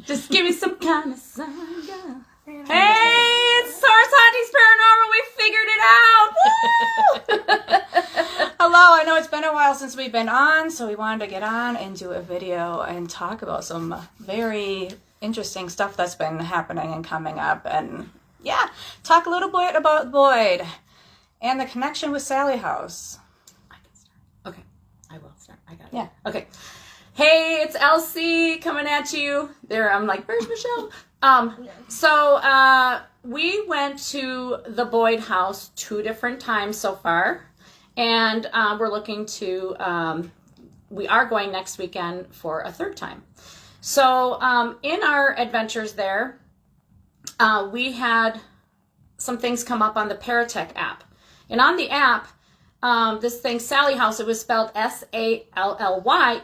Just give me some kind of sign, girl. Hey, it's Source Hunting's Paranormal. We figured it out. Hello, I know it's been a while since we've been on, so we wanted to get on and do a video and talk about some very interesting stuff that's been happening and coming up. And yeah, talk a little bit about Boyd and the connection with Sallie House. I can start. Okay, I will start. I got it. Yeah. Okay. Hey, it's Elsie coming at you. There, I'm like, where's Michelle? So we went to the Boyd house 2 different times so far. And we're looking to, we are going next weekend for a 3rd time. So in our adventures there, we had some things come up on the Paratech app. And on the app, this thing, Sallie House, it was spelled S-A-L-L-Y,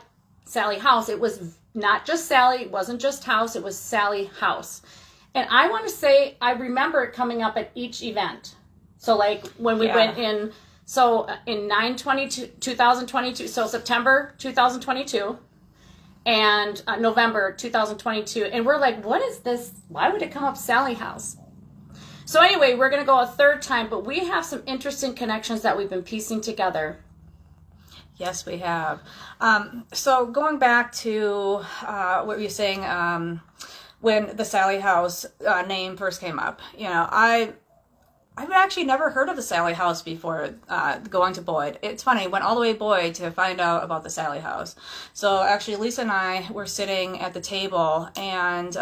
Sallie House. It was not just Sallie, it wasn't just house, it was Sallie House. And I want to say, I remember it coming up at each event. So like when we went in, so in 9/22/2022, so September 2022 and November 2022. And we're like, what is this? Why would it come up Sallie House? So anyway, we're going to go a 3rd time, but we have some interesting connections that we've been piecing together. Yes, we have. So going back to what you were saying when the Sallie House name first came up, you know, I've actually never heard of the Sallie House before going to Boyd. It's funny, went all the way to Boyd to find out about the Sallie House. So actually Lisa and I were sitting at the table and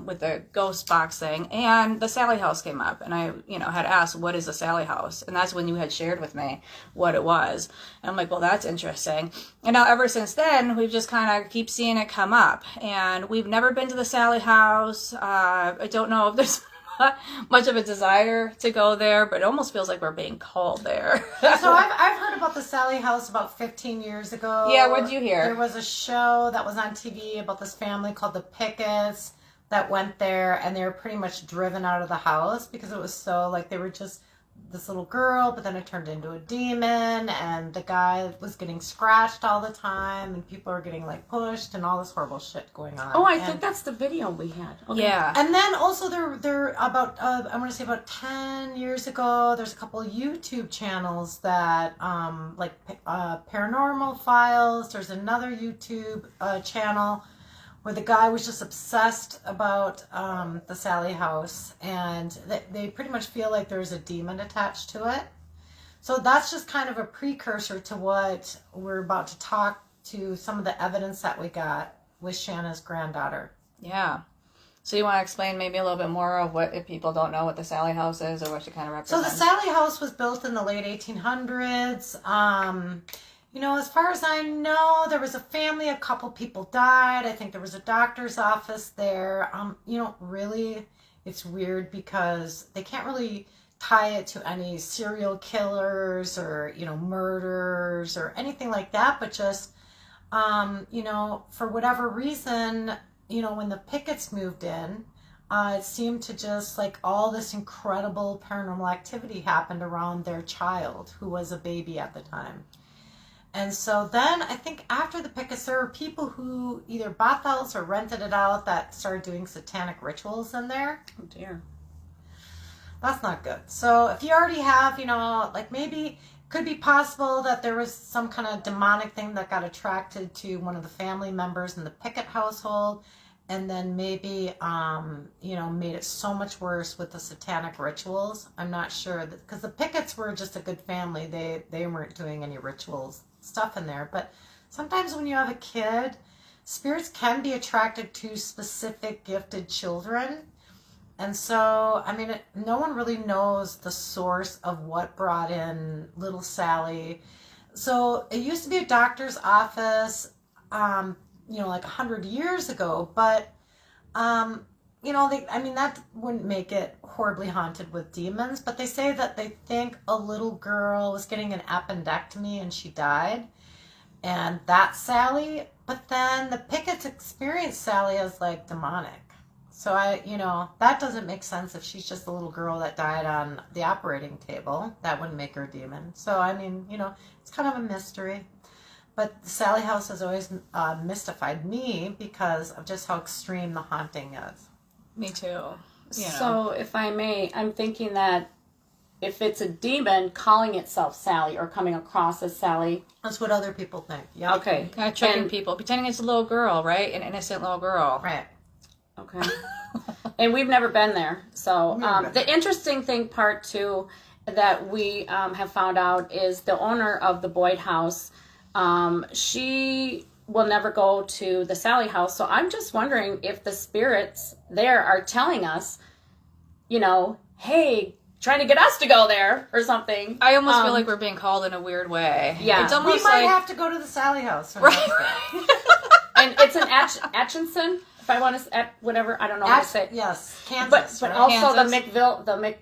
with the ghost box thing, and the Sallie House came up, and I, you know, had asked, what is the Sallie House? And that's when you had shared with me what it was. And I'm like, well, that's interesting. And now ever since then, we've just kind of keep seeing it come up. And we've never been to the Sallie House. I don't know if there's much of a desire to go there, but it almost feels like we're being called there. So I've heard about the Sallie House about 15 years ago. Yeah, what did you hear? There was a show that was on TV about this family called the Picketts that went there, and they were pretty much driven out of the house because it was so, like, they were just this little girl, but then it turned into a demon, and the guy was getting scratched all the time, and people are getting, like, pushed, and all this horrible shit going on. Oh, I think that's the video we had. Okay. Yeah. And then also there about, I want to say about 10 years ago, there's a couple of YouTube channels that, like Paranormal Files. There's another YouTube channel where the guy was just obsessed about the Sallie House, and they pretty much feel like there's a demon attached to it. So that's just kind of a precursor to what we're about to talk to, some of the evidence that we got with Shanna's granddaughter. Yeah. So you want to explain maybe a little bit more of what, if people don't know what the Sallie House is or what she kind of represents? So the Sallie House was built in the late 1800s. You know, as far as I know, there was a family, a couple people died. I think there was a doctor's office there. You know, really, it's weird because they can't really tie it to any serial killers or, you know, murders or anything like that. But just, you know, for whatever reason, you know, when the Picketts moved in, it seemed to just, like, all this incredible paranormal activity happened around their child, who was a baby at the time. And so then I think after the Picketts, there were people who either bought the house or rented it out that started doing satanic rituals in there. Oh, dear. That's not good. So if you already have, you know, like, maybe could be possible that there was some kind of demonic thing that got attracted to one of the family members in the Pickett household, and then maybe, you know, made it so much worse with the satanic rituals. I'm not sure, because the Picketts were just a good family. They weren't doing any rituals stuff in there. But sometimes when you have a kid, spirits can be attracted to specific gifted children. And so, I mean, no one really knows the source of what brought in little Sallie. So it used to be a doctor's office, you know, like 100 years ago. But, you know, I mean, that wouldn't make it horribly haunted with demons. But they say that they think a little girl was getting an appendectomy and she died. And that's Sallie. But then the Picketts experienced Sallie as, like, demonic. So you know, that doesn't make sense if she's just a little girl that died on the operating table. That wouldn't make her a demon. So, I mean, you know, it's kind of a mystery. But the Sallie House has always mystified me because of just how extreme the haunting is. Me too. You know. So, if I may, I'm thinking that if it's a demon calling itself Sally or coming across as Sally. That's what other people think. Yeah. Okay. Kind of tricking people, pretending it's a little girl, right? An innocent little girl. Right. Okay. And we've never been there. So, Never been the interesting thing, part two, that we have found out is the owner of the Boyd house, she will never go to the Sallie house. So I'm just wondering if the spirits there are telling us, you know, hey, trying to get us to go there or something. I almost feel like we're being called in a weird way. Yeah. It's We almost might like have to go to the Sallie House. right. And it's an Atchison, if I want to, whatever, I don't know how to say it. Yes, Kansas. But right? also Kansas. the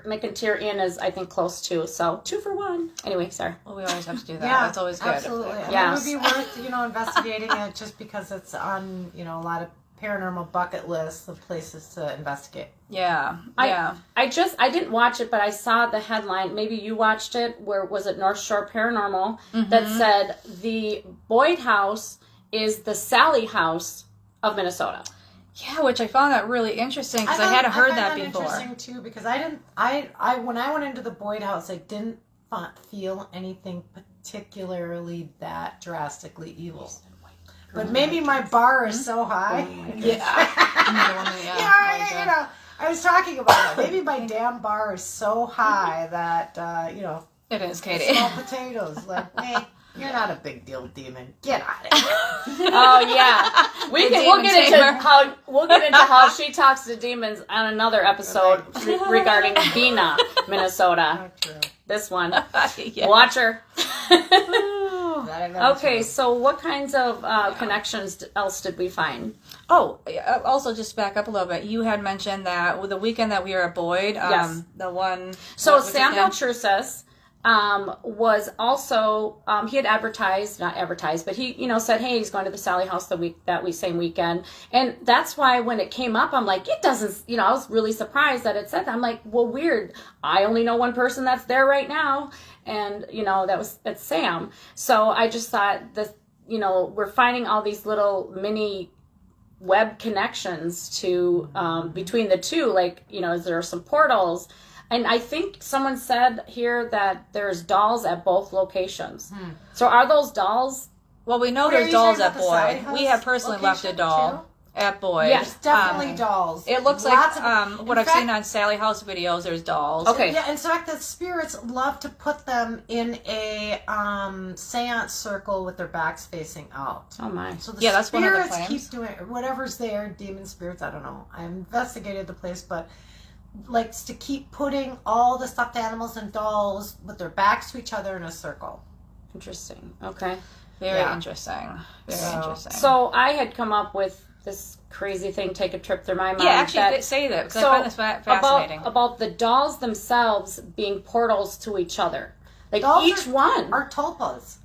McIntyre Inn is, I think, close too. So 2 for 1. Anyway, sorry. Well, we always have to do that. Yeah, That's always good. absolutely. And Yeah. it would be worth, investigating it just because it's on, a lot of paranormal bucket lists of places to investigate. Yeah. I didn't watch it, but I saw the headline. Maybe you watched it. Where was it? North Shore Paranormal that said the Boyd House is the Sallie House of Minnesota. Yeah, which I found that really interesting because I hadn't heard that before. Interesting too because when I went into the Boyd House, I didn't feel anything particularly that drastically evil. But maybe my bar is so high. I was talking about it. Maybe my damn bar is so high that It is, Katie. small potatoes. Like, hey, you're not a big deal demon. Get out of here. Oh yeah, we'll get into how she talks to demons on another episode regarding Bina, Minnesota. Not true. This one, Yeah. watch her. Not Okay, true. so what kinds of connections else did we find? Oh, also just back up a little bit. You had mentioned that with the weekend that we were at Boyd, Yes. the one. So what was it Sam again? Belchersis was also he had not advertised, but he said, hey, he's going to the Sallie House that same weekend, and that's why when it came up, I'm like, it doesn't. I was really surprised that it said that. I'm like, well, weird. I only know one person that's there right now, and that's Sam. So I just thought that we're finding all these little mini web connections to between the two, like there are some portals. And I think someone said here that there's dolls at both locations. So are those dolls? Well, we know Wait, are there's you dolls talking at about the Sallie Boyd. House We have personally left a location, doll at Boyd. Yes, Definitely dolls. It looks Lots like of- what in I've fact- seen on Sallie House videos. There's dolls. Okay. Yeah, in fact, the spirits love to put them in a seance circle with their backs facing out. Oh my. So the Yeah, that's one of the spirits claims. keep doing whatever's there, demon spirits, I don't know. I investigated the place, but likes to keep putting all the stuffed animals and dolls with their backs to each other in a circle. Interesting. Okay. Very Yeah. interesting. Very So- interesting. So I had come up with this crazy thing, take a trip through my mind. yeah, actually, say that because I find this fascinating. About the dolls themselves being portals to each other. Like Dolls each one. Are tulpas.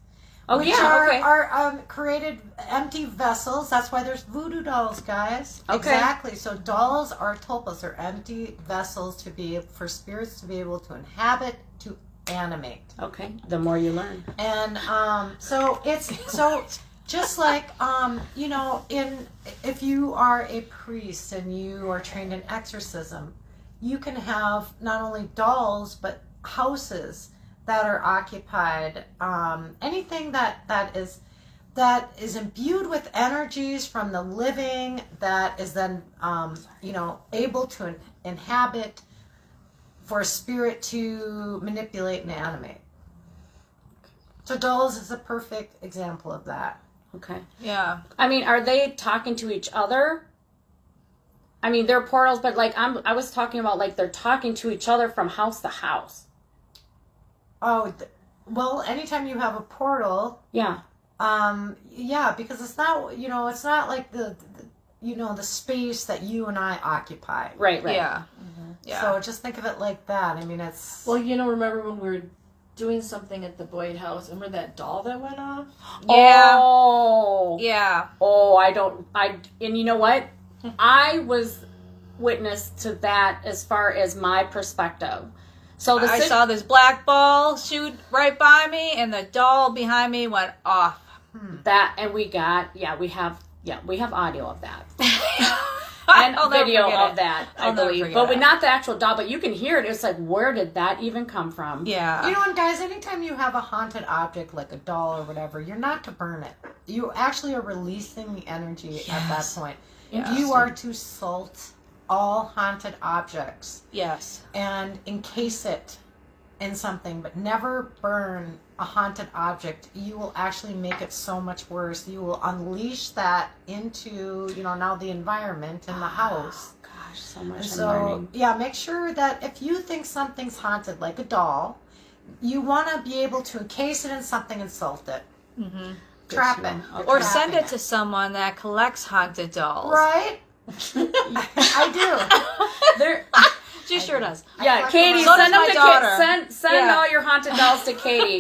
Oh, which yeah, okay. are created empty vessels. That's why there's voodoo dolls, guys. Okay. Exactly. So dolls are tulpas. They're empty vessels for spirits to be able to inhabit, to animate. Okay. The more you learn. And so it's just like if you are a priest and you are trained in exorcism, you can have not only dolls but houses that are occupied, anything that is imbued with energies from the living, that is then able to inhabit, for a spirit to manipulate and animate. So dolls is a perfect example of that. Okay. yeah. I mean, are they talking to each other? I mean, they're portals, but like I was talking about, like they're talking to each other from house to house. Oh, well, anytime you have a portal, Yeah. because it's not, it's not like the space that you and I occupy. Right. Yeah. Yeah. So just think of it like that. I mean, it's... Well, remember when we were doing something at the Boyd house, remember that doll that went off? Yeah. Oh. Yeah. Oh, and you know what? I was witness to that as far as my perspective. So I saw this black ball shoot right by me, and the doll behind me went off. That, and we have audio of that. And video of that, I believe. But not the actual doll, but you can hear it. It's like, where did that even come from? Yeah. You know what, guys, anytime you have a haunted object like a doll or whatever, you're not to burn it. You actually are releasing the energy at that point. Yes. You are to salt all haunted objects. Yes. And encase it in something, but never burn a haunted object. You will actually make it so much worse. You will unleash that into, now the environment in the house. Gosh, so much. So, make sure that if you think something's haunted, like a doll, you want to be able to encase it in something and salt it. Mm-hmm. Trap it. Or send it to someone that collects haunted dolls. Right? I do. She sure does. Yeah, Katie, so send them to daughter. Send all your haunted dolls to Katie.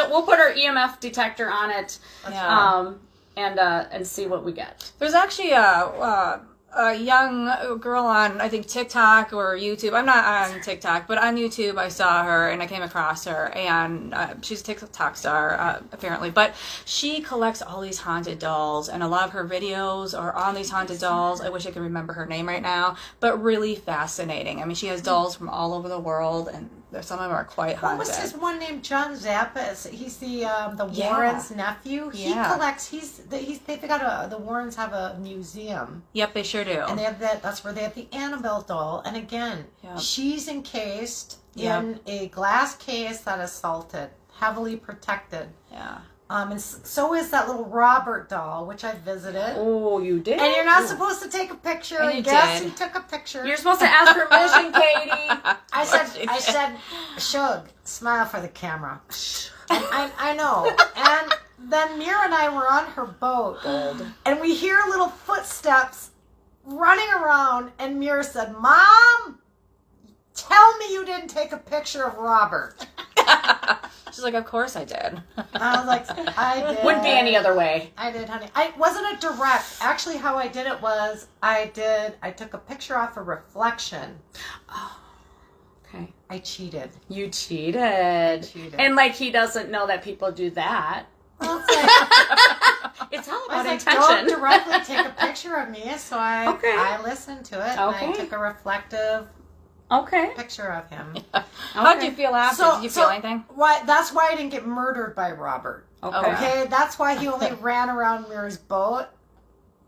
We'll put our EMF detector on it, and see what we get. There's actually a young girl on, I think, TikTok or YouTube. I'm not on TikTok, but on YouTube I saw her and I came across her, and she's a TikTok star, apparently. But she collects all these haunted dolls, and a lot of her videos are on these haunted dolls. I wish I could remember her name right now, but really fascinating. I mean, she has dolls from all over the world, and some of them are quite haunted. What was his one named John Zappa? He's the Warrens' nephew. He collects. They've got the Warrens have a museum. Yep, they sure do. And they have that's where they have the Annabelle doll. And again, she's encased in a glass case that is salted, heavily protected. Yeah. And so is that little Robert doll, which I visited. Oh, you did? And you're not supposed to take a picture. And you guess did. who took a picture? You're supposed to ask permission, Katie. I said, Shug, smile for the camera. And I know. And then Mira and I were on her boat. And we hear little footsteps running around. And Mira said, Mom, tell me you didn't take a picture of Robert. She's like, of course I did. I was like, I did. Wouldn't be any other way. I did, honey. I wasn't a direct. Actually, how I did it was I took a picture off a reflection. Oh, okay. I cheated. You cheated. And he doesn't know that people do that. Well, it's it's all about intention. intention. Don't directly take a picture of me, so I listened to it and I took a reflective picture of him. How'd you feel after? Did you feel anything? That's why I didn't get murdered by Robert. Okay, that's why he only ran around Mira's boat,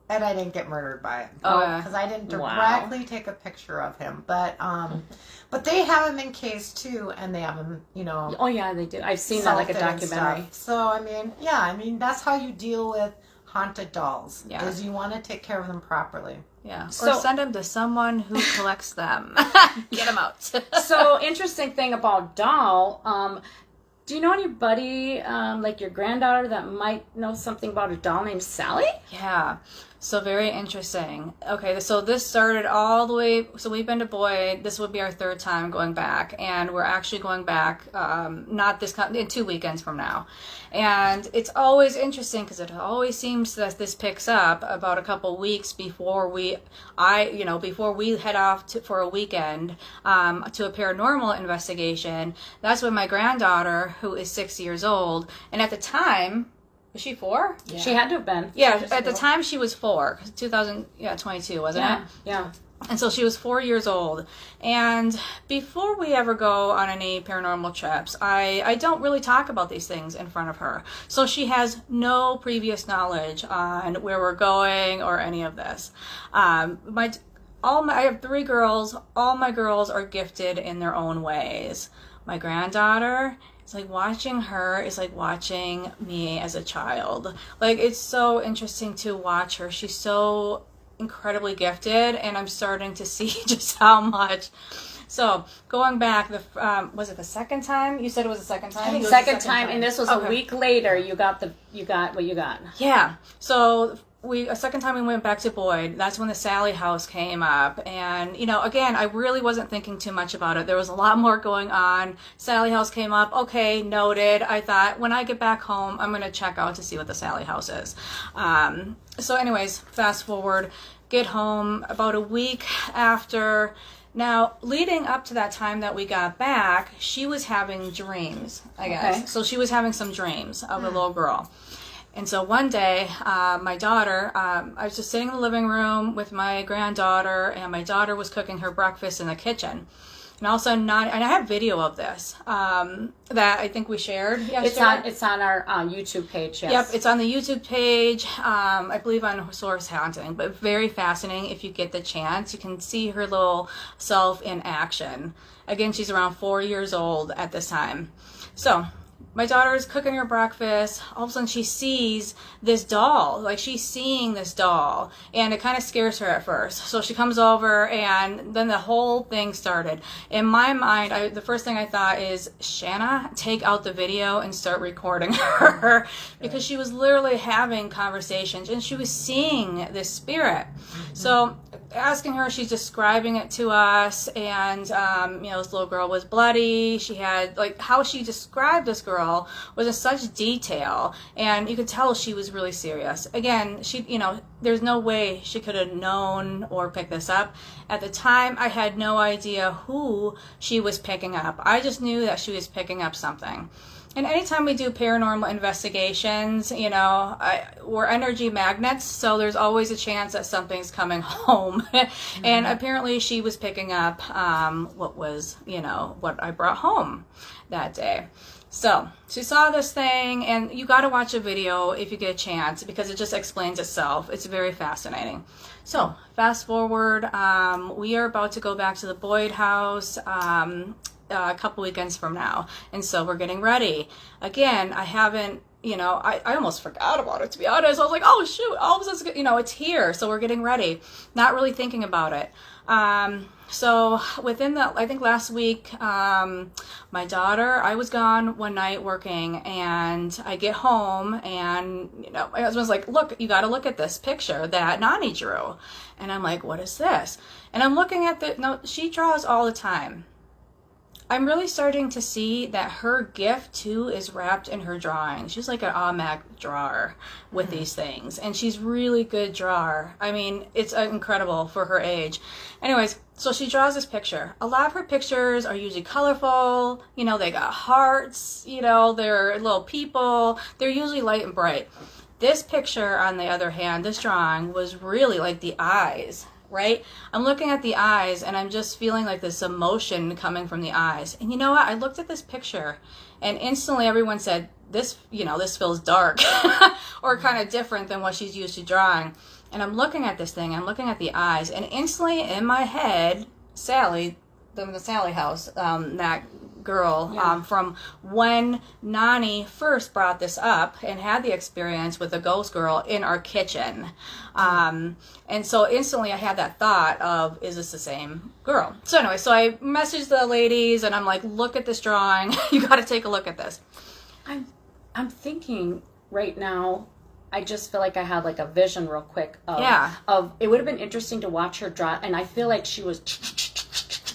and I didn't get murdered by it. Because I didn't directly take a picture of him. But they have him encased too, and they have him, Oh yeah, they do. I've seen that like a documentary. So I mean, that's how you deal with haunted dolls. Yeah. Is you want to take care of them properly. Yeah. So, or send them to someone who collects them. Get them out. So, interesting thing about doll, do you know anybody, like your granddaughter, that might know something about a doll named Sallie? Yeah. So very interesting. Okay, so this started all the way, so we've been to Boyd. This would be our third time going back, and we're actually going back, in 2 weekends from now. And it's always interesting because it always seems that this picks up about a couple weeks before we head off for a weekend to a paranormal investigation. That's when my granddaughter, who is 6 years old, and at the time, was she 4? Yeah. She had to have been. Yeah, at the time she was 4, 2022, wasn't it? Yeah. And so she was 4 years old. And before we ever go on any paranormal trips, I don't really talk about these things in front of her. So she has no previous knowledge on where we're going or any of this. I have 3 girls. All my girls are gifted in their own ways. My granddaughter, it's like watching her is like watching me as a child. Like, it's so interesting to watch her. She's so incredibly gifted, and I'm starting to see just how much. So going back, was it the second time? You said it was the second time. I think second time, and this was a week later. You got what you got. Yeah. So a second time we went back to Boyd. That's when the Sallie House came up, and again, I really wasn't thinking too much about it. There was a lot more going on. Sallie House came up. Okay, noted. I thought when I get back home, I'm gonna check out to see what the Sallie House is. So anyways, fast forward, get home about a week after Now, leading up to that time that we got back, she was having dreams, I guess. Okay. So she was having some dreams of a little girl. And so one day, my daughter, I was just sitting in the living room with my granddaughter, and my daughter was cooking her breakfast in the kitchen. And all of a sudden, and I have video of this that I think we shared yesterday. It's on our YouTube page. Yes. Yep, it's on the YouTube page, I believe on Source Haunting, but very fascinating if you get the chance. You can see her little self in action. Again, she's around 4 years old at this time. So my daughter is cooking her breakfast. All of a sudden she sees this doll. Like, she's seeing this doll. And it kind of scares her at first. So she comes over, and then the whole thing started. In my mind, the first thing I thought is, Shanna, take out the video and start recording her. Because she was literally having conversations, and she was seeing this spirit. So asking her, she's describing it to us. And, this little girl was bloody. She had, how she described this girl was in such detail, and you could tell she was really serious. Again, there's no way she could have known or picked this up. At the time, I had no idea who she was picking up. I just knew that she was picking up something. And anytime we do paranormal investigations, we're energy magnets, so there's always a chance that something's coming home. And apparently she was picking up what I brought home that day. So she saw this thing, and you got to watch a video if you get a chance, because it just explains itself. It's very fascinating. So fast forward, we are about to go back to the Boyd house a couple weekends from now, and so we're getting ready. Again, I haven't, I almost forgot about it, to be honest. I was like, oh shoot, all of a sudden, it's here, so we're getting ready, not really thinking about it. So within I think last week, my daughter, I was gone one night working, and I get home, and, my husband's like, look, you got to look at this picture that Nani drew. And I'm like, what is this? And I'm looking at she draws all the time. I'm really starting to see that her gift, too, is wrapped in her drawing. She's like an automatic drawer with these things. And she's really good drawer. I mean, it's incredible for her age. Anyways, so she draws this picture. A lot of her pictures are usually colorful. They got hearts. They're little people. They're usually light and bright. This picture, on the other hand, this drawing, was really like the eyes. Right? I'm looking at the eyes, and I'm just feeling like this emotion coming from the eyes. And you know what? I looked at this picture, and instantly everyone said, this feels dark or kind of different than what she's used to drawing. And I'm looking at this thing, I'm looking at the eyes, and instantly in my head, Sallie, the Sallie House, that girl, from when Nani first brought this up and had the experience with the ghost girl in our kitchen. And so instantly I had that thought of, is this the same girl? So anyway, so I messaged the ladies, and I'm like, look at this drawing. You got to take a look at this. I'm thinking right now, I just feel like I had like a vision real quick of it would have been interesting to watch her draw, and I feel like she was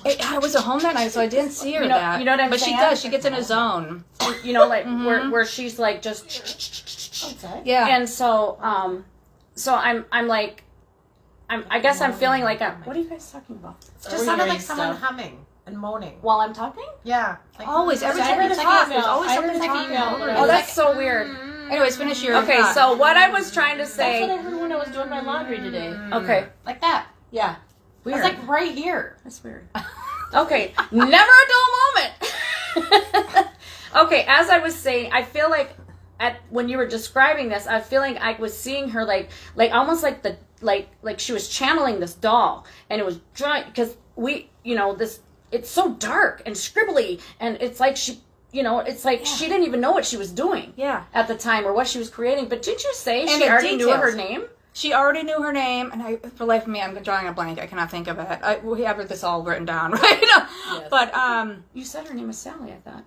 I was at home that night, so I didn't see her that. You know what I'm saying? But she does. She gets in a zone. Where she's like just. Yeah. And so, I'm like, I guess I'm feeling like what are you guys talking about? It just sounded like someone humming and moaning. While I'm talking? Yeah. Always. Every time you talk, there's always something talking over you. Oh, that's so weird. Anyways, finish your Okay, thought. so what I was trying to say. That's what I heard when I was doing my laundry today. Okay. Like that. Yeah. Weird. It's like right here. That's weird. Okay. Never a dull moment. Okay, as I was saying, I feel like when you were describing this, I feel like I was seeing her like almost like like she was channeling this doll, and it was drawing, because it's so dark and scribbly, and it's like she didn't even know what she was doing at the time or what she was creating. But did you say she already knew her name? She already knew her name, and for life of me, I'm drawing a blank. I cannot think of it. We have this all written down, right? Yes. But you said her name was Sallie, I thought.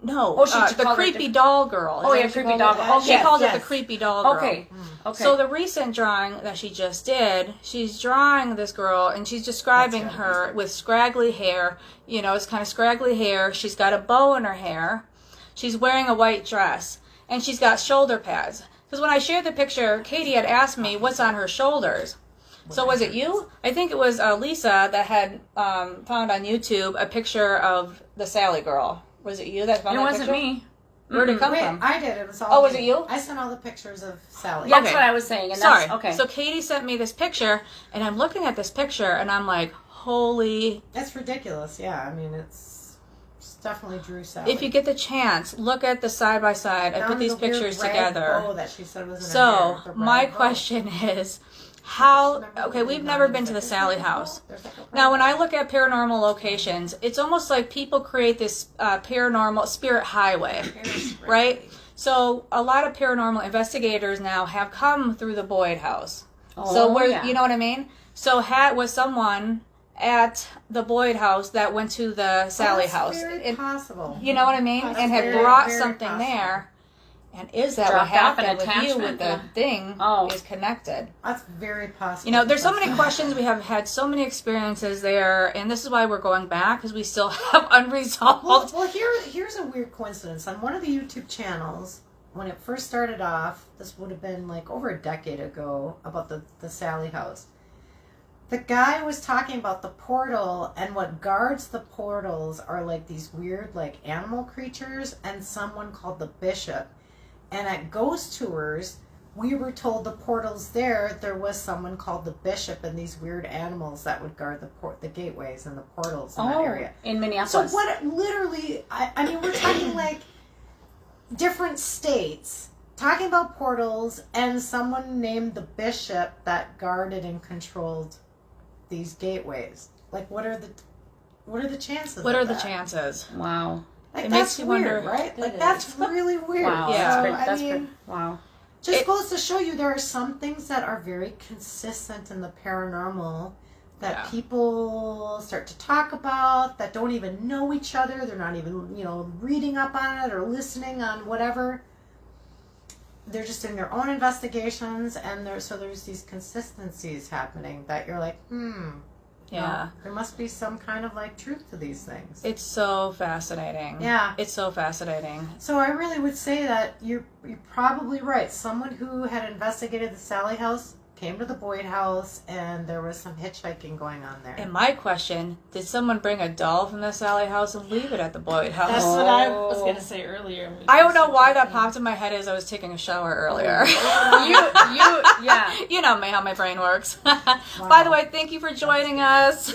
No. Oh, she the creepy doll girl. Oh, yeah, creepy doll girl. She calls it the creepy doll girl. Okay. Okay. So the recent drawing that she just did, she's drawing this girl, and she's describing her with scraggly hair. It's kind of scraggly hair. She's got a bow in her hair. She's wearing a white dress, and she's got shoulder pads. Because when I shared the picture, Katie had asked me what's on her shoulders. So was it you? I think it was Lisa that had found on YouTube a picture of the Sallie girl. Was it you that found It that wasn't picture? me. Where did it come Wait, from? I did. It was all. Oh, was me. it you? I sent all the pictures of Sallie. That's Okay. what I was saying. And Sorry. That's, okay. So Katie sent me this picture, and I'm looking at this picture, and I'm like, holy... It's ridiculous. Yeah, I mean, it's definitely Drew Sallie. If you get the chance, look at the side-by-side. I Down put to these the weird pictures red together. bow that she said was in her So, hair, the red my bow. question is, how... Okay, we've never been to the Sallie House. Now, when I look at paranormal locations, it's almost like people create this paranormal spirit highway, right? So, a lot of paranormal investigators now have come through the Boyd House. So, where yeah. you know what I mean? So, was someone at the Boyd House that went to the Sallie House. Very possible. You know what I mean? That's And had very, brought very something possible. there. And is that Dropped what off an happened with you attachment, with the yeah. thing Oh. is connected? That's very possible. You know, there's so many questions. We have had so many experiences there, and this is why we're going back, because we still have unresolved. Well, here's a weird coincidence. On one of the YouTube channels, when it first started off, this would have been like over a decade ago, about the Sallie House. The guy was talking about the portal, and what guards the portals are like these weird like animal creatures and someone called the bishop. And at ghost tours, we were told the portals there was someone called the bishop and these weird animals that would guard the gateways and the portals in that area. In So Minneapolis. what literally, I mean, we're talking like different states, talking about portals and someone named the bishop that guarded and controlled these gateways. Like, what are the chances? What of are the that? chances? Wow. Like, It that's makes you weird, wonder. right? Like, It that's is. really weird. Wow. Yeah. So, That's I mean, pretty, wow. just It- goes to show you there are some things that are very consistent in the paranormal that Yeah. people start to talk about that don't even know each other. They're not even, reading up on it or listening on whatever. They're just in their own investigations, and there's these consistencies happening that you're like, Yeah. there must be some kind of like truth to these things. It's so fascinating. Yeah. It's so fascinating. So I really would say that you're probably right. Someone who had investigated the Sallie House came to the Boyd House, and there was some hitchhiking going on there. And my question, did someone bring a doll from the Sallie House and leave it at the Boyd House? That's what I was going to say earlier. I don't know why that popped in my head as I was taking a shower earlier. Yeah. You know me, how my brain works. By the way, thank you for joining us.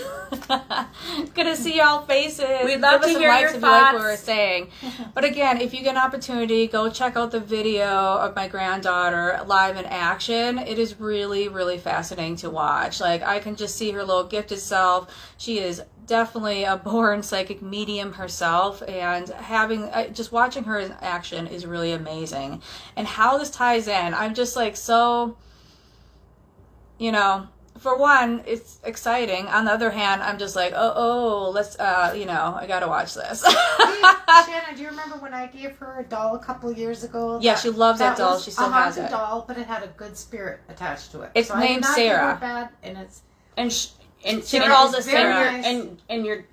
Good to see y'all faces. We'd love Give us to some hear likes your if you like what thoughts. we're saying. But again, if you get an opportunity, go check out the video of my granddaughter live in action. It is really, really fascinating to watch. Like, I can just see her little gifted self. She is definitely a born psychic medium herself, and just watching her in action is really amazing. And how this ties in, I'm just like so, for one, it's exciting. On the other hand, I'm just like, let's, I gotta watch this. Shanna, do you remember when I gave her a doll a couple years ago? Yeah, she loves that doll. Was She still a has haunted it. doll, but it had a good spirit attached to it. It's so I did named not give her Sarah. Bad, and it's And She Sarah calls is us very Sarah. nice. And your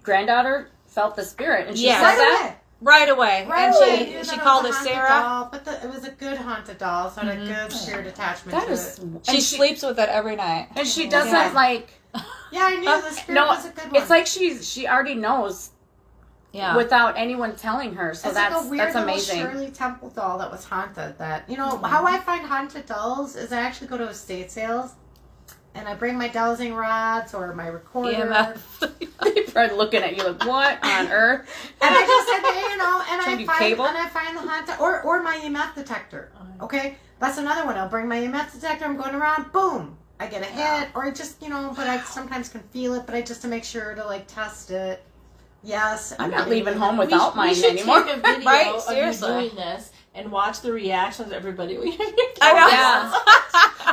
granddaughter felt the spirit, and she Yeah. said right that. away. Right away. Right And away. she Even she though called it it was a haunted Sarah. doll, but it was a good haunted doll, so it had a good spirit attachment That to is, it. and She sleeps with it every night. and she doesn't Yeah. like. Yeah, I knew the spirit No, was a good one. it's like she already knows Yeah. without anyone telling her. So it's that's like a weird little amazing. Shirley Temple doll that was haunted. That how I find haunted dolls is I actually go to estate sales, and I bring my dowsing rods or my recorder, EMF. They're probably looking at you like, what on earth? and I just said, and Trying to be cable? I find the haunted or my EMF detector. Okay, that's another one. I'll bring my EMF detector. I'm going around, boom, I get a hit, or I just but I sometimes can feel it, but I just to make sure to like test it. Yes, I'm not getting leaving it. home without we mine should anymore. take a video Right? of you Seriously. doing this and watch the reactions of everybody. I know. Yeah.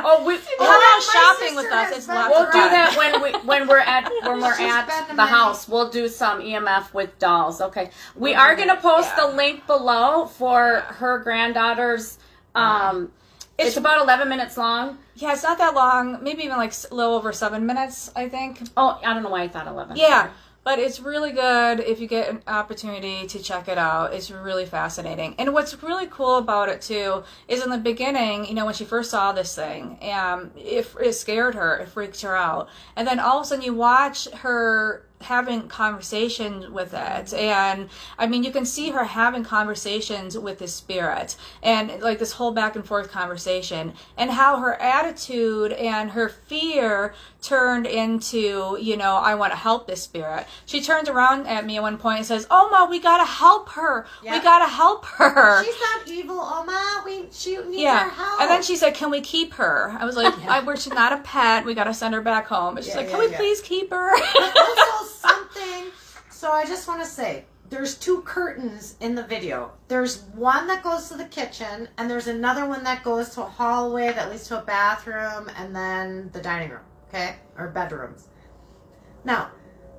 Oh, we. Come my out shopping sister with us. has It's been lots We'll of do fun. that when we're at She's been the to many. house. We'll do some EMF with dolls. Okay. We are gonna post Yeah. the link below for her granddaughter's. It's about 11 minutes long. Yeah, it's not that long. Maybe even like a little over 7 minutes, I think. Oh, I don't know why I thought 11. Yeah. But it's really good if you get an opportunity to check it out. It's really fascinating. And what's really cool about it too is in the beginning, when she first saw this thing, it scared her, it freaked her out. And then all of a sudden you watch her having conversations with it, and I mean you can see her having conversations with the spirit, and like this whole back and forth conversation, and how her attitude and her fear turned into, I want to help this spirit. She turns around at me at one point and says, Oma, we gotta help her. Yeah. We gotta help her. She's not evil, Oma. She needs our help. And then she said, can we keep her? I was like, she's not a pet. We gotta send her back home. And she's like, can we please keep her? Also something, so I just want to say, there's 2 curtains in the video. There's one that goes to the kitchen, and there's another one that goes to a hallway that leads to a bathroom, and then the dining room, okay? Or bedrooms. Now,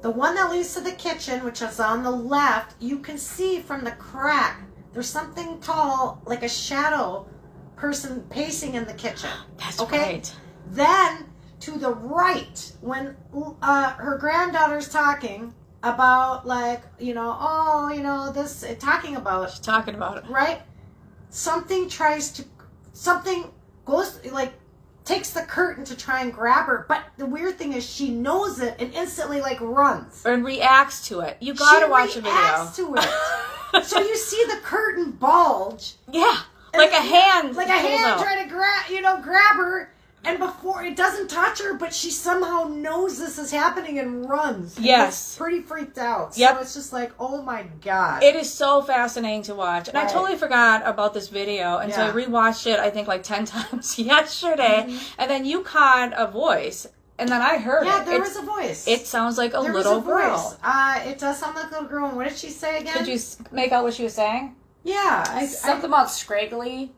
the one that leads to the kitchen, which is on the left, you can see from the crack, there's something tall, like a shadow person pacing in the kitchen. That's okay? right. Then, to the right, when her granddaughter's talking about, like, this, talking about, She's talking about it. right? Something goes, like, takes the curtain to try and grab her, but the weird thing is she knows it and instantly, like, runs. And reacts to it. You gotta watch the video. She reacts to it. So you see the curtain bulge. Yeah. Like a hand. Like a hand trying to grab her. And before, it doesn't touch her, but she somehow knows this is happening and runs. Yes. It's pretty freaked out. Yep. So it's just like, oh my God. It is so fascinating to watch. And Right. I totally forgot about this video. And so I rewatched it, I think, like 10 times yesterday. Mm-hmm. And then you caught a voice. And then I heard it. Yeah, there was a voice. It sounds like a there little was a girl. voice. It does sound like a little girl. And what did she say again? Could you make out what she was saying? Yeah. Something about scraggly.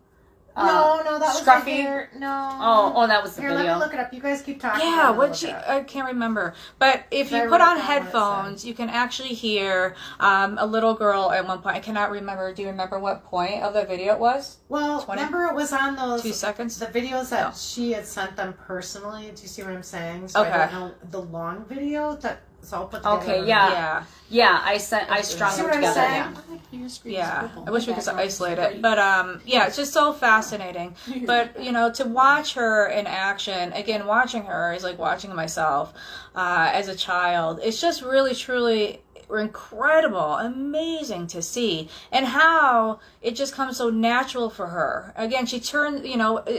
No, that was scruffy. the hair. No. Oh, that was the Here, video. let me look it up. You guys keep talking. Yeah, what I can't remember. But if you I put wrote on down what it headphones, you can actually hear a little girl at one point. I cannot remember. Do you remember what point of the video it was? Well, 20? remember it was on those 2 seconds? the videos that No. she had sent them personally. Do you see what I'm saying? So Okay. I don't know the long video that. So I'll put together. Okay, a- yeah. Yeah, I strung See them what I'm together. saying? Yeah, I wish we could isolate it, but it's just so fascinating. But to watch her in action, again, watching her is like watching myself as a child. It's just really, truly incredible, amazing to see, and how it just comes so natural for her. Again, she turned,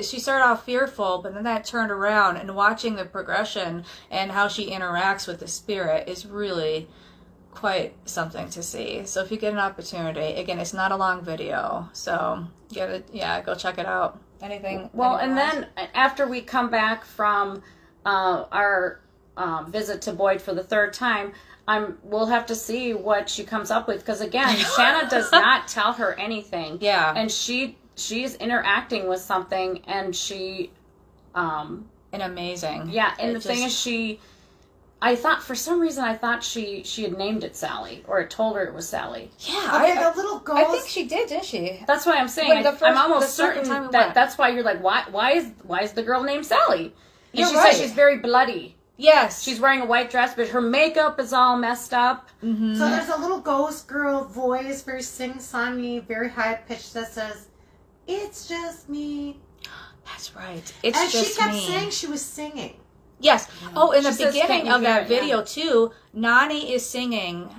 she started off fearful, but then that turned around, and watching the progression and how she interacts with the spirit is really quite something to see. So if you get an opportunity, again, it's not a long video, so go check it out. Anything? Well, anyone and else? then after we come back from our visit to Boyd for the 3rd time, we'll have to see what she comes up with, because again, Shanna does not tell her anything. Yeah. And she's interacting with something, and she and amazing. yeah, and the thing is I thought for some reason she had named it Sally, or it told her it was Sally. Yeah, Okay, the little ghost. I think she did, didn't she? That's why I'm saying But I'm the almost second certain time we that went. that's why you're like, why is the girl named Sally? And You're she right. says she's very bloody. Yes. She's wearing a white dress, but her makeup is all messed up. Mm-hmm. So there's a little ghost girl voice, very sing-songy, very high-pitched, that says, "It's just me." That's right. It's And just she kept me. saying she was singing. Yes. Oh, in the She says, beginning "Can't you of hear that it?" video Yeah. too, Nani is singing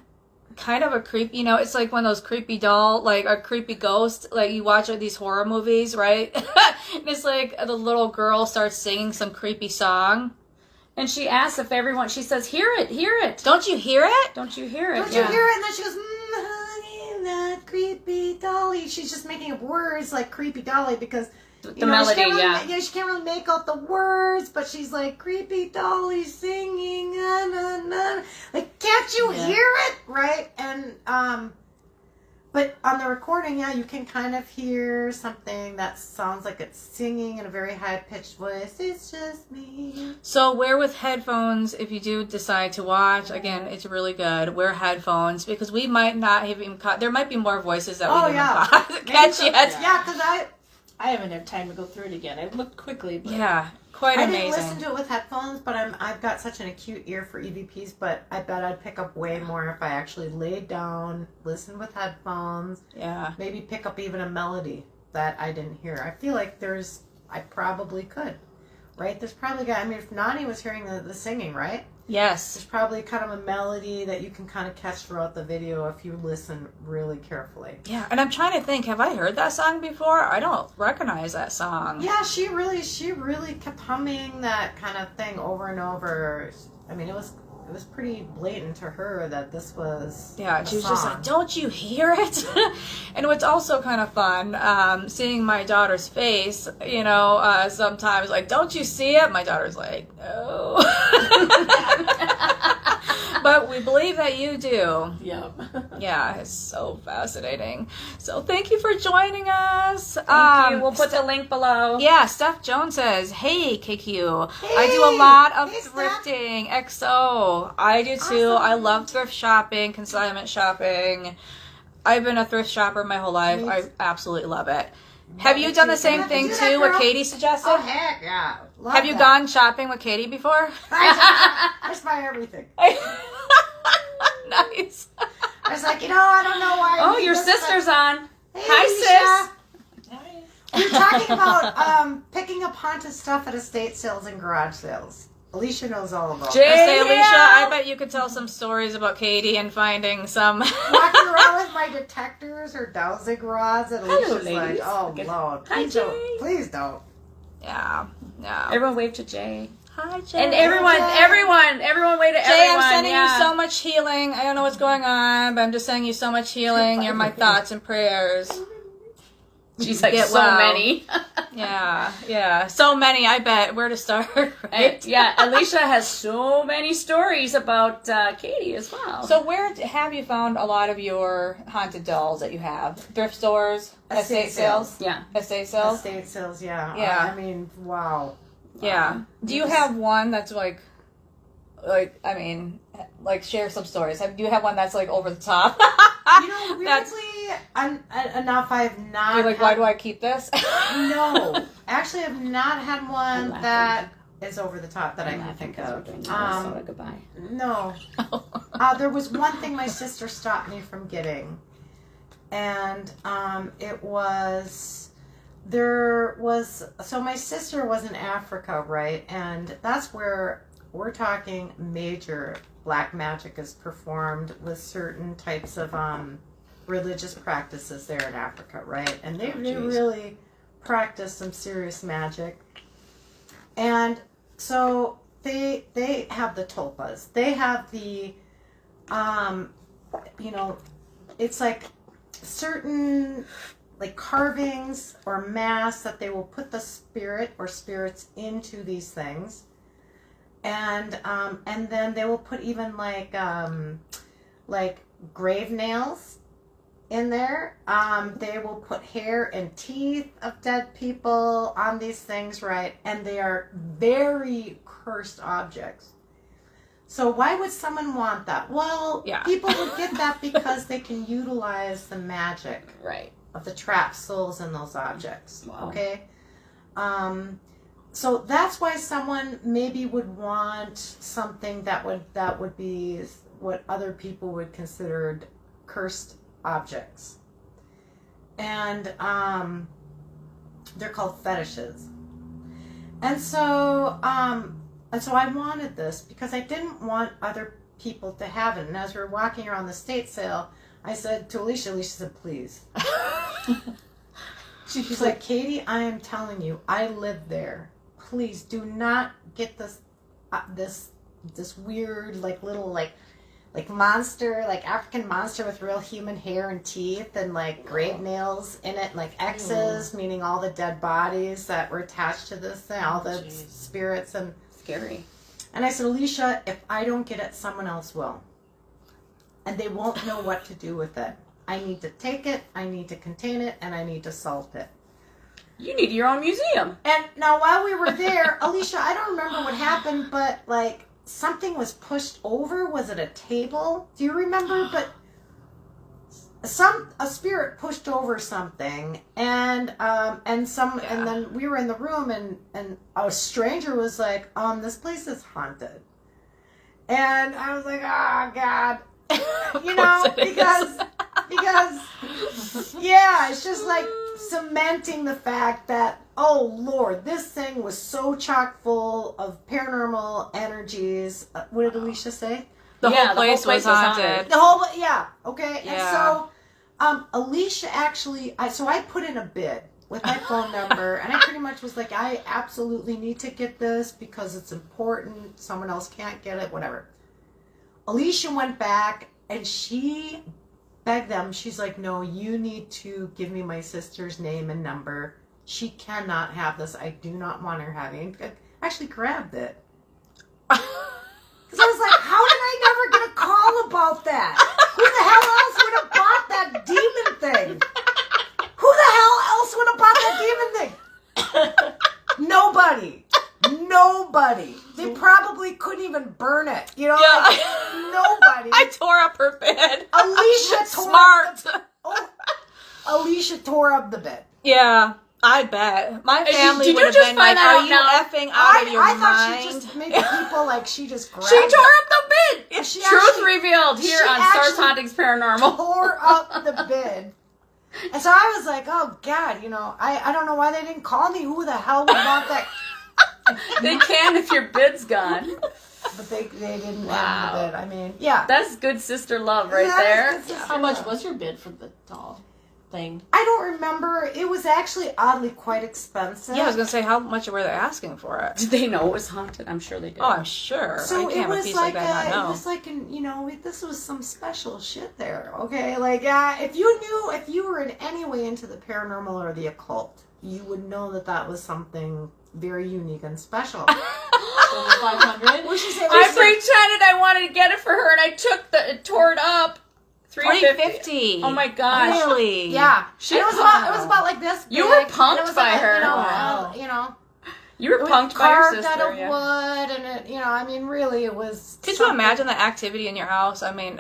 kind of a creep, it's like one of those creepy doll, like a creepy ghost, like you watch these horror movies, right? And it's like the little girl starts singing some creepy song. And she asks if everyone, she says, hear it. Don't you hear it? Don't you hear it? Don't you hear it? And then she goes, honey, that creepy dolly. She's just making up words like creepy dolly because The melody, she can't really make out the words, but she's like, creepy dolly singing, na, na, na. Like, can't you hear it? Right? And, but on the recording, you can kind of hear something that sounds like it's singing in a very high-pitched voice. It's just me. So wear with headphones if you do decide to watch. Again, it's really good. Wear headphones because we might not have even caught. There might be more voices that we didn't catch yet. Yeah, because I haven't had time to go through it again. I looked quickly. But Yeah, Quite I amazing. didn't listen to it with headphones, but I've got such an acute ear for EVPs, but I bet I'd pick up way more if I actually laid down, listened with headphones, Yeah. maybe pick up even a melody that I didn't hear. I feel like I probably could, right? There's probably, I mean, if Nani was hearing the singing, right? Yes. There's probably kind of a melody that you can kind of catch throughout the video if you listen really carefully. Yeah, and I'm trying to think, have I heard that song before? I don't recognize that song. Yeah, she really kept humming that kind of thing over and over. I mean, it was pretty blatant to her that this was Yeah, she was just like, don't you hear it? And what's also kind of fun, seeing my daughter's face, you know, sometimes like, don't you see it? My daughter's like, no. But we believe that you do. Yep. Yeah, it's so fascinating. So thank you for joining us. Thank you. We'll put the link below. Yeah, Steph Jones says, hey, KQ. Hey, I do a lot of hey, Steph. thrifting. XO. I do too. Awesome. I love thrift shopping, consignment shopping. I've been a thrift shopper my whole life. I absolutely love it. Have you done the same thing Do that, too, what girl. Katie suggested? Oh, heck yeah. Love Have you that. gone shopping with Katie before? I just buy everything. Nice. I was like, I don't know why. Oh, your sister's on. Hey, Hi, sis. We were talking about picking up haunted stuff at estate sales and garage sales. Alicia knows all about Jay- it. I say, Alicia, Yeah. I bet you could tell some stories about Katie and finding some. Walking around with my detectors or dowsing rods, and Hello, Alicia's like, ladies. "Oh Okay. Lord, Hi, please don't, Jay. please don't." Yeah. Everyone wave to Jay. Hi, Jay. And everyone wave to Jay, everyone. I'm sending yeah. you so much healing. I don't know what's going on, but I'm just sending you so much healing. You're my thoughts and prayers. She's like, Get so well. many. Yeah. So many, I bet. Where to start, right? Yeah, Alicia has so many stories about Katie as well. So where have you found a lot of your haunted dolls that you have? Thrift stores? Estate sales? yeah. Estate sales? Estate sales, yeah. Yeah. I mean, wow. Yeah. Do you have one that's like, I mean, like share some stories. Do you have one that's like over the top? Weirdly enough, I have not. You're like, why do I keep this? No, actually, I've not had one laughing. that is over the top that I can think because we're of. doing Minnesota goodbye. No. There was one thing my sister stopped me from getting, and so my sister was in Africa, right? And that's where we're talking major black magic is performed with certain types of religious practices there in Africa, right? And they really practice some serious magic. And so they have the tulpas. They have the it's like certain like carvings or masks that they will put the spirit or spirits into these things. And then they will put even like grave nails in there. They will put hair and teeth of dead people on these things, right? And they are very cursed objects. So why would someone want that? Well, Yeah. people would get that because they can utilize the magic Right. of the trapped souls in those objects. Wow. Okay? So that's why someone maybe would want something that would be what other people would consider cursed objects. And they're called fetishes. And so I wanted this because I didn't want other people to have it. And as we were walking around the estate sale, I said to Alicia said, please. She's like, Katie, I am telling you, I live there. Please do not get this weird little monster, like African monster with real human hair and teeth and like grave nails in it, like X's, meaning all the dead bodies that were attached to this thing, all the spirits and Scary. And I said, Alicia, if I don't get it, someone else will. And they won't know what to do with it. I need to take it, I need to contain it, and I need to salt it. You need your own museum. And now while we were there, Alicia, I don't remember what happened, but like something was pushed over. Was it a table? Do you remember? But a spirit pushed over something, and then we were in the room, and a stranger was like, this place is haunted, and I was like, oh God, because it's just like cementing the fact that, oh Lord, this thing was so chock full of paranormal energies. What did Alicia say? The whole place was haunted. The whole, okay. Yeah. And so, Alicia actually, so I put in a bid with my phone number, and I pretty much was like, I absolutely need to get this because it's important. Someone else can't get it, whatever. Alicia went back, and she begged them. She's like, no, you need to give me my sister's name and number. She cannot have this. I do not want her having it. I actually grabbed it. Because I was like, how did I never get a call about that? Who the hell else would have bought that demon thing? Who the hell else would have bought that demon thing? Nobody. They probably couldn't even burn it. You know, like, nobody. I tore up her bed. Alicia tore up the bed. Yeah. I bet. My family did would you have just been find like, that are out you now? effing out of your I mind? thought she just, maybe people like, she just grabbed She tore it. up the bed. She Truth actually- revealed here she on Stars actually Hauntings Paranormal. Tore up the bed. And so I was like, oh God, I don't know why they didn't call me. Who the hell would want that? They can if your bid's gone. But they didn't Wow. have the bid. I mean, yeah. That's good sister love right That there. is good sister How much love. was your bid for the doll thing? I don't remember. It was actually oddly quite expensive. Yeah, I was going to say, how much were they asking for it? Did they know it was haunted? I'm sure they did. Oh, I'm sure. So I it can't have a was piece like that it not know. was like this was some special shit there. Okay, like if you were in any way into the paranormal or the occult, you would know that was something very unique and special. Over 500? What she say? I pretended I wanted to get it for her, and I tore it up. $350. Oh my gosh! Really? Yeah, She- it was about like this. You big, were and punked it was by like, her. Wow. You were it was punked by your carved sister. out of Yeah. wood, and it, I mean, really, it was. Could you something- imagine the activity in your house? I mean,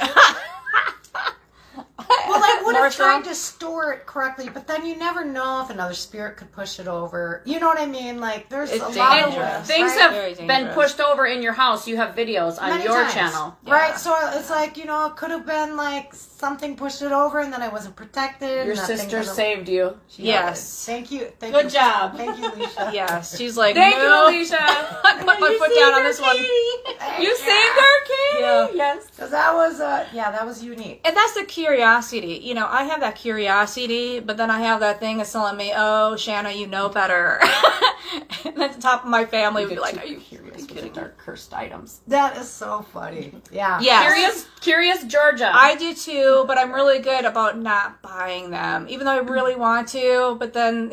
Well, I would have More so? tried to store it correctly, but then you never know if another spirit could push it over. You know what I mean? Like, there's It's a lot of dangerous. ways, Things right? have Very been dangerous. pushed over in your house. You have videos on Many your times. channel. Right, Yeah. so it's like, it could have been like something pushed it over and then I wasn't protected. Your and that thing sister could've- saved you. She Yes. did. Thank you. Good job. Thank you, Alicia. yes, she's like, Thank no. you, Alicia. I put my foot down on this one. You saved her, Katie. Yeah. Yes. Because that was unique. And that's the curiosity. I have that curiosity, but then I have that thing that's telling me, oh, Shanna, you know better. And at the top of my family would be like, are you curious with our cursed items? That is so funny. Yeah. Yes. Curious Georgia. I do too, but I'm really good about not buying them, even though I really want to. But then,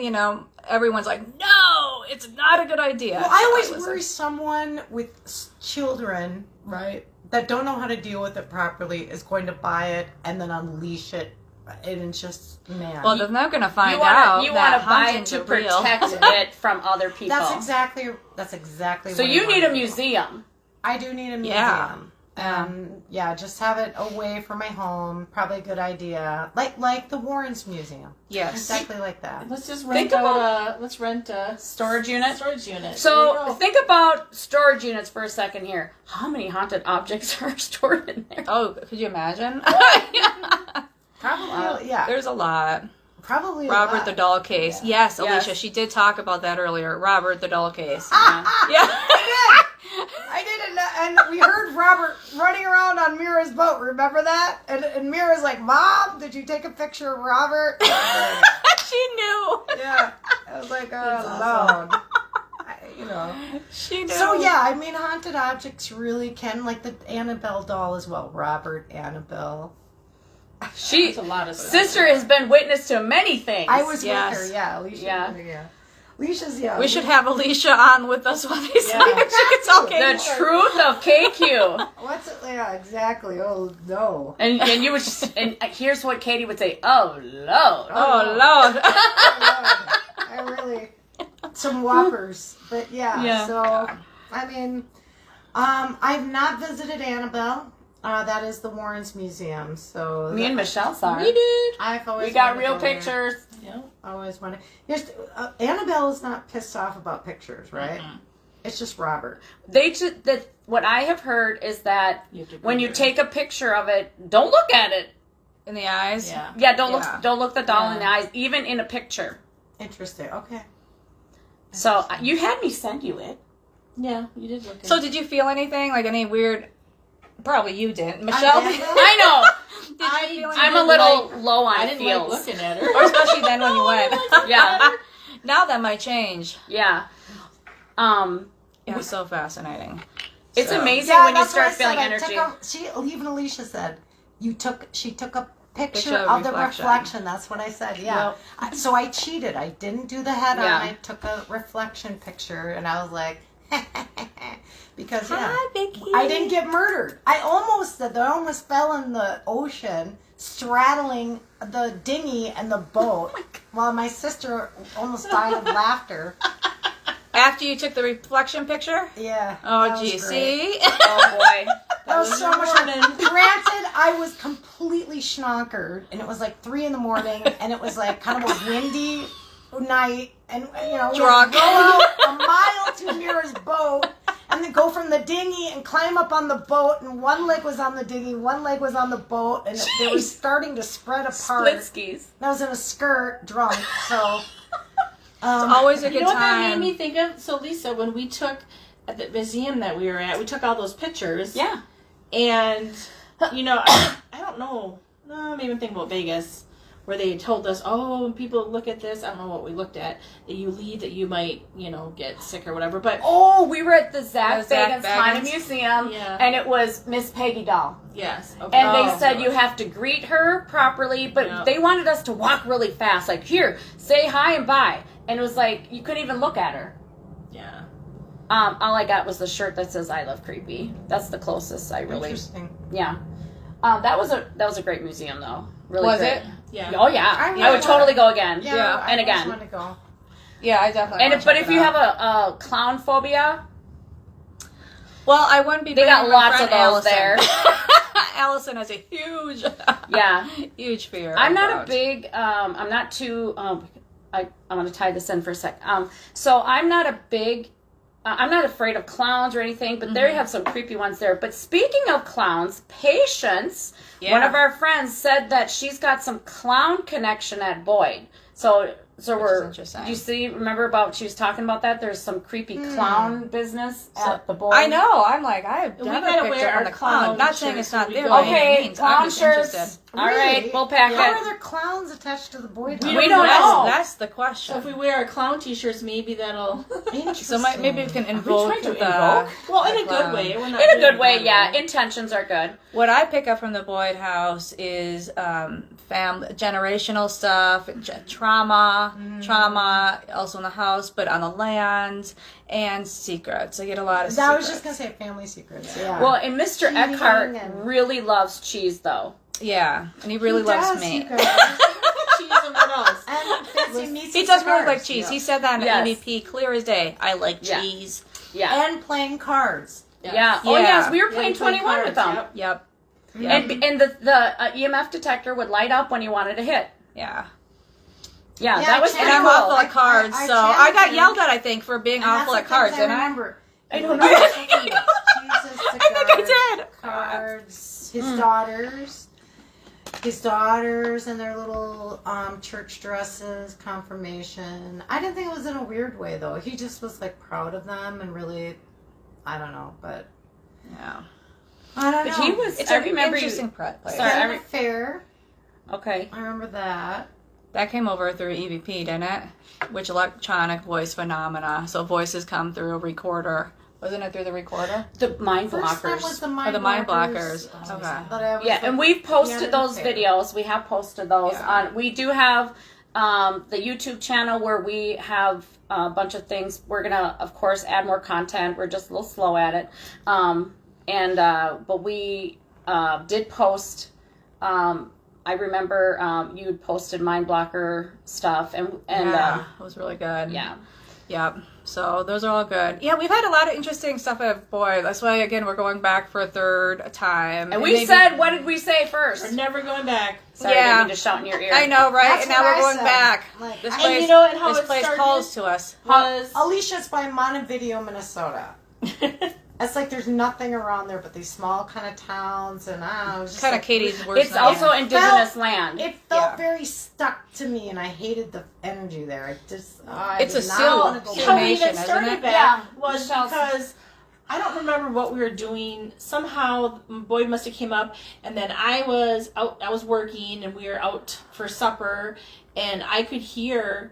everyone's like, no, it's not a good idea. Well, I So always was worry like, someone with children, right, that don't know how to deal with it properly is going to buy it and then unleash it. And it's just, man. well, they're not going to find you out. want that to buy it hauntings to are real. protect it from other people. That's exactly So what I you need a wanna do. museum. I do need a museum. Yeah. Just have it away from my home. Probably a good idea. Like the Warrens Museum. Yes. Exactly like that. Let's just Think rent a Storage unit. storage unit. There you So go. think about storage units for a second here. How many haunted objects are stored in there? Oh, could you imagine? Probably, yeah. There's a lot. Probably a Robert lot. the doll case. Yes, Alicia, Yes. she did talk about that earlier. Robert the doll case. Ah, Yeah. I did, and we heard Robert running around on Mira's boat. Remember that? And Mira's like, "Mom, did you take a picture of Robert?" She knew. Yeah, I was like, "Oh, That's Lord." She knew. So yeah, I mean, haunted objects really can, like the Annabelle doll as well. Robert, Annabelle. She That's a lot of stuff. sister has been witness to many things. I was Yes. with her. Yeah, Alicia. Yeah. Alicia's we should have Alicia on with us while they sleep. Yeah. She could tell the Katie. truth of KQ. What's it? Yeah, exactly. Oh no. And you would and here's what Katie would say. Oh Lord. Oh, Lord. I really some whoppers, but yeah. Yeah. So I mean, I've not visited Annabelle. That is the Warrens Museum. So Me and Michelle saw We it. did. I've always We got wanted to real go there. pictures. Yeah. I always wanted. Annabelle is not pissed off about pictures, right? It's just Robert. They just that what I have heard is that You have to when go you there. take a picture of it, don't look at it. In the eyes. Yeah. Yeah, Yeah. don't look the doll in Yeah. the eyes, even in a picture. Interesting. Okay. So you had me send you it. Yeah, you did look at So it. did you feel anything? Like any weird? Probably you didn't. Michelle, did. did I know. you feel I'm a anything? little low on I didn't feels. like looking at her. Or especially then when you went. Yeah, Now that might change. yeah. Yeah, it's so fascinating. It's So- amazing Yeah, when you that's what I start feeling said. energy. Even Alicia said she took a picture Picture of of the reflection. reflection. That's what I said. Yeah. So I cheated. I didn't do the head Yeah. on. I took a reflection picture, and I was like, because Hi, Vicky. I didn't get murdered. I almost fell in the ocean, straddling the dinghy and the boat, while my sister almost died of laughter. After you took the reflection picture? Yeah. Oh, that was gee, great. see? Oh boy. That was was so your much fun. morning. Granted, I was completely schnockered, and it was like 3 a.m, and it was like kind of a windy night, and we Drunk. row out a mile to the nearest boat, and then go from the dinghy and climb up on the boat, and one leg was on the dinghy, one leg was on the boat, and they were Jeez. starting to spread apart. Split skis. And I was in a skirt, drunk, so. Always a You good know what that time. made me think of? So, Lisa, when we took, at the museum that we were at, we took all those pictures. Yeah. And, I don't know. No, I'm even thinking about Vegas, where they told us, oh, when people look at this, I don't know what we looked at, that you leave, that you might, get sick or whatever. But, Oh, we were at the Zach Zach Bagans Haunted Bagans? Museum, Yeah. and it was Miss Peggy Doll. yes. Okay. And Oh, they said you have to greet her properly, but Yeah. they wanted us to walk really fast. Like, here, say hi and bye. And it was like, you couldn't even look at her. Yeah. All I got was the shirt that says "I love creepy." That's the closest I really. Interesting. Yeah. That was a great museum though. Really Was great. it? Yeah. Oh yeah. I would totally go again. Yeah, I and always again. wanted to go. Yeah, I definitely And wanna but check if it you out. have a clown phobia, Well, I wouldn't be They got bringing my lots of friend those Allison. there. Allison has a huge, yeah. huge fear. I'm not about- a big. I'm not too. I'm going to tie this in for a sec. So I'm not a big. I'm not afraid of clowns or anything, but they have some creepy ones there. But speaking of clowns, Patience, one of our friends, said that she's got some clown connection at Boyd. So Which we're. is interesting. Do you see? Remember about she was talking about that? There's some creepy clown business at the Boyd. I know. I'm like, I have We never gotta picked wear up on our the clown. clown Not saying shirts it's not when we there go. by any Okay, means. clown I'm just shirts. interested. All right, Really? we'll pack How it. are there clowns attached to the Boyd House? We don't know. That's the question. So if we wear our clown t-shirts, maybe that'll... So maybe we can trying invoke to the invoke? Well, in the a good clown. way. We're not In a doing good it way, bad yeah. way. Intentions are good. What I pick up from the Boyd House is family, generational stuff, trauma, also in the house, but on the land, and secrets. I get a lot of I was secrets. just gonna say family secrets. Yeah. Well, and Mr. Cheating Eckhart and- really loves cheese, though. Yeah, and he really He loves does, me. you guys. Cheese and what else? And fancy meats He and does really cigars. like cheese. Yeah. He said that in Yes. the EVP clear as day. I like Yeah. cheese. Yeah. And playing cards. Yeah. Oh, Yeah. yes. We were Yeah, playing we played 21 with them. cards, Yep. And the EMF detector would light up when you wanted to hit. Yeah. Yeah, Yeah, that was I pretty And I'm cool. awful at cards, I so I got challenged him. yelled at, I think, for being And awful that's at the cards, things didn't I I? remember. I don't It know. was Jesus, I think I did. cards, his daughters and their little church dresses, confirmation. I didn't think it was in a weird way though. He just was like proud of them and really, I don't know, but Yeah. I don't But know. he was. It's I an remember interesting you. place. Sorry, At I a fair. Okay. I remember that. That came over through EVP, didn't it? Which electronic voice phenomena. So voices come through a recorder. Wasn't it through the recorder? The mind First time was blockers. the mind the mind blockers. blockers. Okay. That I was Yeah, like, and we've posted yeah, those fair. videos. We have posted those Yeah. on. We do have the YouTube channel where we have a bunch of things. We're gonna, of course, add more content. We're just a little slow at it. But we did post. I remember you had posted mind blocker stuff, and Yeah, it was really good. yeah. Yep. So those are all good. Yeah, we've had a lot of interesting stuff at Boyd. That's why, again, we're going back for a third time. And we said, what did we say first? We're never going back. Sorry, I didn't mean to shout in your ear. I know, right? That's and now what we're I going said. back. Like, This and place, you know what, how this it place started calls to us. Was Alicia's by Montevideo, Minnesota. It's like there's nothing around there but these small kind of towns, and I was just Kind of like, Katie's worst It's also nightmare. indigenous land. It felt Yeah. very stuck to me, and I hated the energy there. I just, It's did a not seal. want to go Seal how back. we nation, even isn't started it? back Yeah. was Michelle's- because I don't remember what we were doing. Somehow Boyd must have came up, and then I was out. I was working, and we were out for supper, and I could hear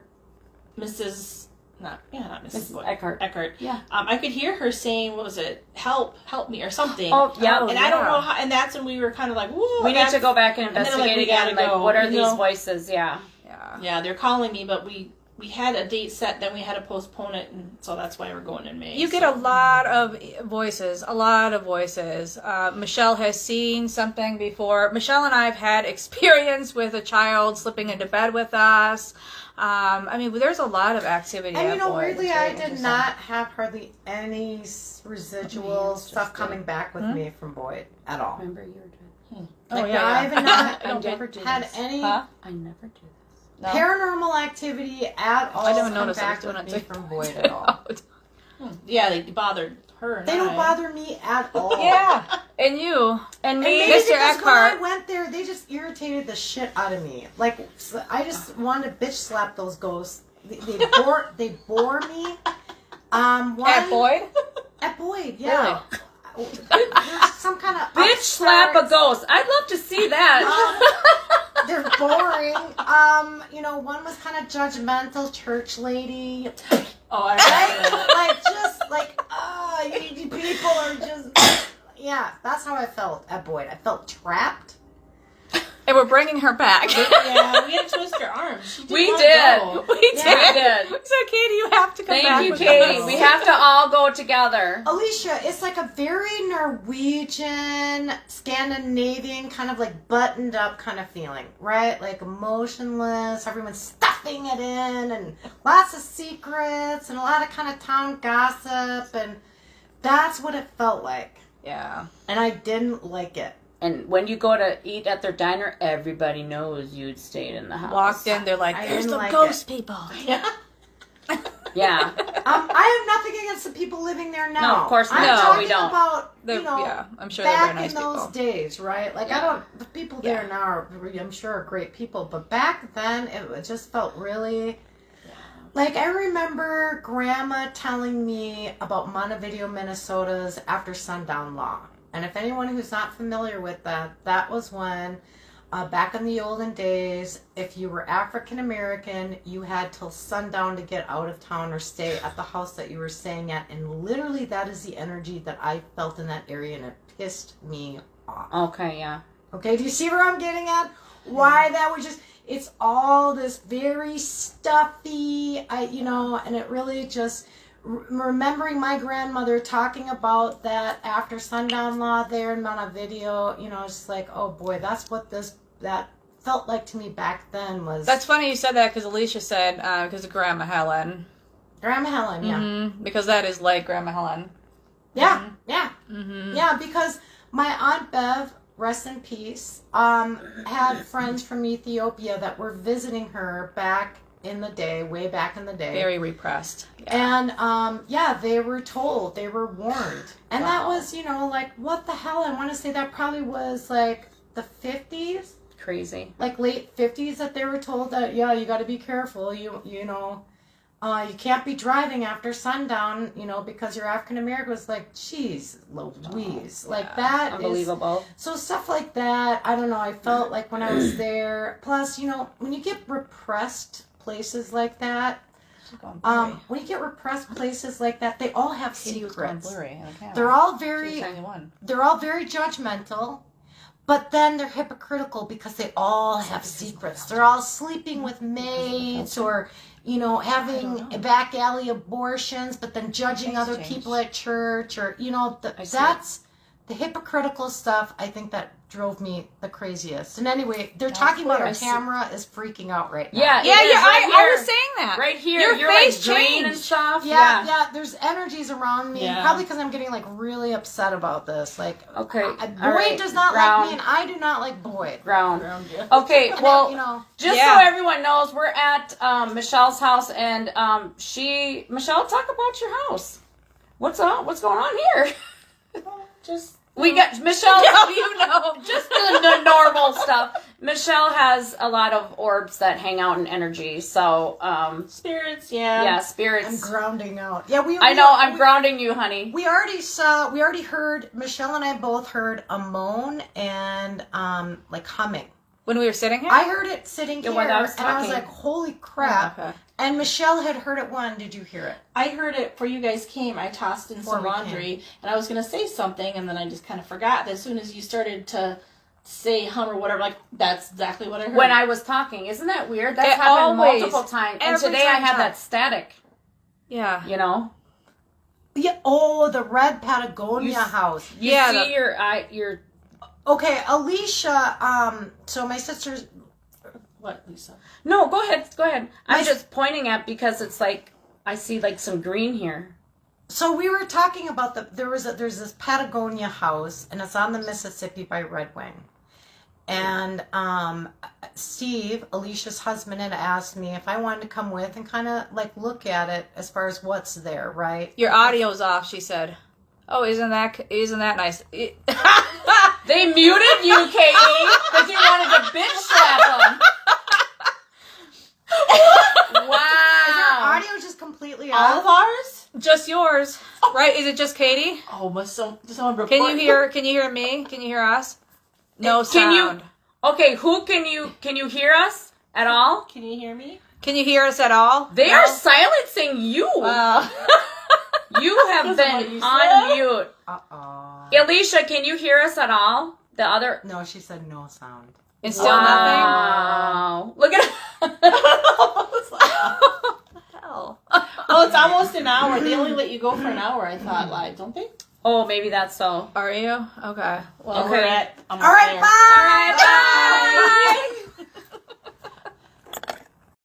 not Mrs. Boyd. Eckhart. Yeah. I could hear her saying, "What was it? Help me," or something. Oh, yeah. And I don't know how. And that's when we were kind of like, "Whoa." We need to go back and then, like, investigate we again. gotta Like, go, what are you these know? voices? Yeah. Yeah. Yeah, they're calling me, but we had a date set, then we had to postpone it, and so that's why we're going in May. You get a lot of voices, Michelle has seen something before. Michelle and I have had experience with a child slipping into bed with us. I mean, there's a lot of activity. And at you know, Boyd. weirdly, It's I very did interesting. not have hardly any residual it's just stuff coming back with me from Boyd at all. Remember, you were doing. Oh, Like, yeah, I yeah. haven't not I don't never do had this. any Huh? I never do this. No? paranormal activity at all I never come noticed I was back doing with it me too. from Boyd at all. Yeah, they bothered her. And They don't I. bother me at all. Yeah, and you. And And me, maybe Mr. because when I Eckhart. went there, they just irritated the shit out of me. Like, I just wanted to bitch slap those ghosts. They bore me. At Boyd? At Boyd, yeah. There's some kind of bitch slap a ghost. I'd love to see that. They're boring. One was kind of judgmental church lady. Oh, I remember that. Like, just like, you people are just. Yeah, that's how I felt at Boyd. I felt trapped. And we're bringing her back. Yeah, we had to twist her arm. She didn't We wanna did. go. We Yeah. did. So, Katie, you have to come back. Thank you, with Katie. us. We have to all go together. Alicia, it's like a very Norwegian, Scandinavian, kind of like buttoned up kind of feeling, right? Like emotionless, everyone's stuffing it in, and lots of secrets, and a lot of kind of town gossip, and that's what it felt like. Yeah. And I didn't like it. And when you go to eat at their diner, everybody knows you'd stayed in the house. Walked in, they're like, I there's didn't the like ghost people. Yeah. Yeah. I have nothing against the people living there now. No, of course not. I'm No, talking we don't. about, They're, you know, yeah, I'm sure they're back very nice in those people. days, right? Like, Yeah. the people there now are, I'm sure, are great people, but back then it just felt really. Like, I remember Grandma telling me about Montevideo, Minnesota's after sundown law. And if anyone who's not familiar with that, that was when, back in the olden days, if you were African American, you had till sundown to get out of town or stay at the house that you were staying at. And literally, that is the energy that I felt in that area, and it pissed me off. Okay, yeah. Okay, do you see where I'm getting at? Why that was just, it's all this very stuffy, and it really just, remembering my grandmother talking about that after sundown law there in Montevideo, it's just like, oh boy, that's what that felt like to me back then was. That's funny you said that because Alicia said, because of Grandma Helen. Grandma Helen, yeah. Mm-hmm. Because that is like Grandma Helen. Yeah, yeah. Mm-hmm. Yeah, because my Aunt Bev, rest in peace, had friends from Ethiopia that were visiting her back in the day, way back in the day. Very repressed. Yeah. And, they were told, they were warned. And that was, like, what the hell? I want to say that probably was, like, the 50s? Crazy. Like, late 50s that they were told that, yeah, you got to be careful. You can't be driving after sundown, because you're African American. It's like, geez, Louise. Like, that Unbelievable. so stuff like that, I don't know, I felt like when I was there. Plus, when you get repressed places like that, when you get repressed places like that, they all have secrets. They're all very judgmental, but then they're hypocritical because they all have secrets. They're all sleeping with maids or, having back alley abortions, but then judging other people at church or, the hypocritical stuff, I think that drove me the craziest. And anyway, they're talking about our camera is freaking out right now. Yeah, Yeah, I was saying that. Right here, Your you're face like green and changed. stuff. Yeah, there's energies around me. Yeah. Probably because I'm getting like really upset about this. Like, Okay, Boyd all right. does not Ground. like me, and I do not like Boyd. Ground. Yeah. Okay, And well, you know, just Yeah. so everyone knows, we're at Michelle's house, and Michelle, talk about your house. What's up? What's going on here? Just We got Michelle. You know. Just the normal stuff. Michelle has a lot of orbs that hang out in energy, so spirits, yeah. yeah, I'm spirits. grounding out. Yeah, I know. I'm grounding you, honey. We already heard, Michelle and I both heard a moan and like humming. When we were sitting here? I heard it sitting here, when I was and I was talking. like, holy crap. Okay. And Michelle had heard it when. Did you hear it? I heard it before you guys came. I tossed in Before some we laundry, and I was going to say something, and then I just kind of forgot. As soon as you started to say hum or whatever, like, that's exactly what I heard. When I was talking, isn't that weird? That's It happened always- multiple times, and every today I time had time. that static. Yeah. You know, Yeah. Oh, the red Patagonia house. you Yeah, see your Okay, Alicia. So my sister's. What, Lisa? No, go ahead. I'm My- just pointing at because it's like I see like some green here. So we were talking about there's this Patagonia house, and it's on the Mississippi by Red Wing. And Steve, Alicia's husband, had asked me if I wanted to come with and kind of like look at it as far as what's there, right? Your audio's off, she said. Oh, isn't that nice? They muted you, Katie, because you wanted to bitch slap them. Wow. Audio just completely All off. of ours? Just yours, right? Is it just Katie? Oh, must someone report? Can you hear me? Can you hear us? No Can you- sound. Okay, can you hear us at all? Can you hear me? Can you hear us at all? They No? are silencing you. You have Because of what been you on said? mute. Uh-oh. Alicia, can you hear us at all? The other. No, she said no sound. It's still nothing? Wow. Look at Hell. Oh, it's almost an hour. They only let you go for an hour, I thought, live, don't they? Oh, maybe that's so. Are you? Okay. Well, Okay. we're at. I'm All right, there. bye. All right, bye.